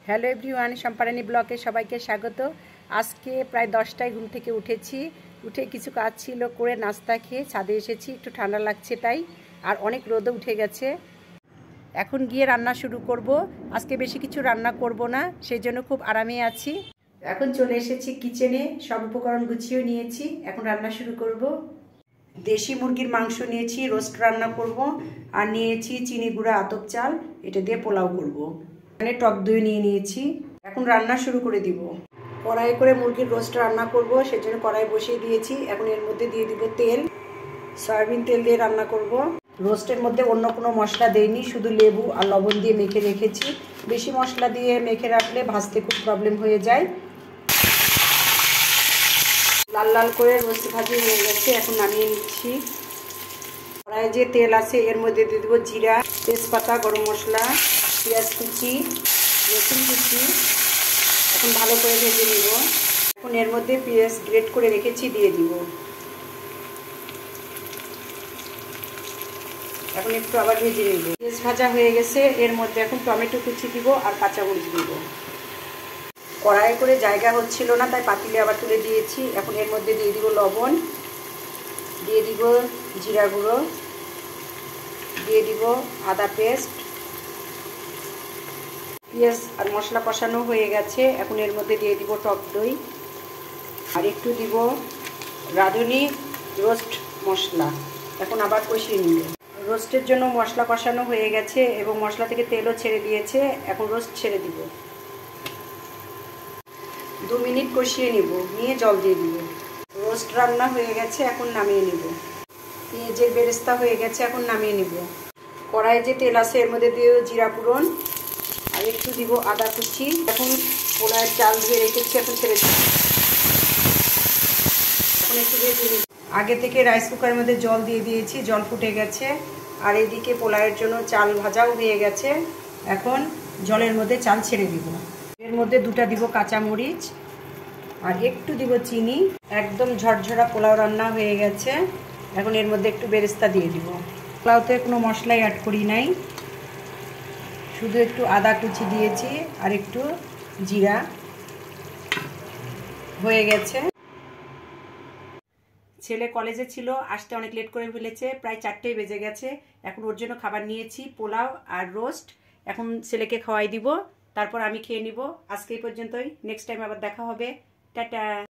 Hello everyone, সম্পারানি ব্লকে সবাইকে স্বাগত। আজকে প্রায় 10টায় ঘুম থেকে উঠেছি। উঠে কিছু কাজ ছিল করে নাস্তা খেয়ে ছাদে এসেছি, একটু ঠান্ডা লাগছে তাই। আর অনেক রোদও উঠে গেছে। এখন গিয়ে রান্না শুরু করব। আজকে বেশি কিছু রান্না করব না, সেই জন্য খুব আরামে আছি। এখন চলে এসেছি কিচেনে, সব উপকরণ গুছিয়ে নিয়েছি। এখন রান্না শুরু করব। দেশি মুরগির মাংস নিয়েছি, রোস্ট রান্না করব। আর নিয়েছি চিনি গুঁড়া আতপ চাল, এটা দিয়ে পোলাও করব। এখানে টক দই নিয়ে নিয়েছি। এখন রান্না শুরু করে দিব। কড়াই করে মুরগির রোস্ট রান্না করব, সেজন্য কড়াই বসিয়ে দিয়েছি। এখন এর মধ্যে দিয়ে দিব তেল। সয়াবিন তেল দিয়ে রান্না করব। রোস্টের মধ্যে অন্য কোনো মশলা দেইনি, শুধু লেবু আর লবণ দিয়ে মেখে রেখেছি। বেশি মশলা দিয়ে মেখে রাখলে ভাজতে খুব প্রবলেম হয়ে যায়। লাল লাল করে রোস্ট ভাজি হয়ে গেছে, এখন নামিয়ে নিচ্ছি। কড়াইয়ে যে তেল আছে এর মধ্যে দিয়ে দেবো জিরা, তেজপাতা, গরম মশলা, পেঁয়াজ কুচি, রসুন কুচি। এখন ভালো করে ভেজে নেব। এখন এর মধ্যে পেঁয়াজ গ্রেট করে রেখেছি দিয়ে দিব। এখন একটু আবার ভেজে নেব। পেঁয়াজ ভাজা হয়ে গেছে, এর মধ্যে এখন টমেটো কুচি দিব আর কাঁচামরিচ দিব। কড়াইয়ে করে জায়গা হচ্ছিল না, তাই পাতিলে আবার তুলে দিয়েছি। এখন এর মধ্যে দিয়ে দিব লবণ, দিয়ে দিব জিরা গুঁড়ো, দিয়ে দিব আদা পেস্ট। পেঁয়াজ আর মশলা কষানো হয়ে গেছে, এখন এর মধ্যে দিয়ে দিব টক দই আর একটু দিব রাঁধুনি রোস্ট মশলা। এখন আবার কষিয়ে নিব। রোস্টের জন্য মশলা কষানো হয়ে গেছে এবং মশলা থেকে তেলও ছেড়ে দিয়েছে। এখন রোস্ট ছেড়ে দিব। 2 মিনিট কষিয়ে নিব, নিয়ে জল দিয়ে দিব। রোস্ট রান্না হয়ে গেছে, এখন নামিয়ে নিব। পেঁয়াজের বেরেস্তা হয়ে গেছে, এখন নামিয়ে নিব। কড়াইয়ে যে তেল আছে এর মধ্যে দিয়ে জিরা ফোড়ন আর একটু দিব আদা কুচি। এখন পোলাওয়ের চাল ধুয়ে রেখেছি, এখন ছেড়ে দিব। এখন একটু ভেজে নিব। আগে থেকে রাইস কুকারের মধ্যে জল দিয়ে দিয়েছি, জল ফুটে গেছে। আর এদিকে পোলাওয়ের জন্য চাল ভাজাও হয়ে গেছে। এখন জলের মধ্যে চাল ছেড়ে দিব। এর মধ্যে 2টা দিব কাঁচামরিচ আর একটু দিব চিনি। একদম ঝরঝরা পোলাও রান্না হয়ে গেছে। এখন এর মধ্যে একটু বেরেস্তা দিয়ে দিব। পোলাওতে কোনো মশলাই অ্যাড করি নাই, শুধু একটু আদা কুচি দিয়েছি আর একটু জিরা। হয়ে গেছে। ছেলে কলেজে ছিল, আসতে অনেক লেট করে ফেলেছে, প্রায় 4টে বেজে গেছে। এখন ওর জন্য খাবার নিয়েছি, পোলাও আর রোস্ট। এখন ছেলেকে খাওয়াই দিব, তারপর আমি খেয়ে নিব। আজকে এই পর্যন্তই, নেক্সট টাইম আবার দেখা হবে। টাটা।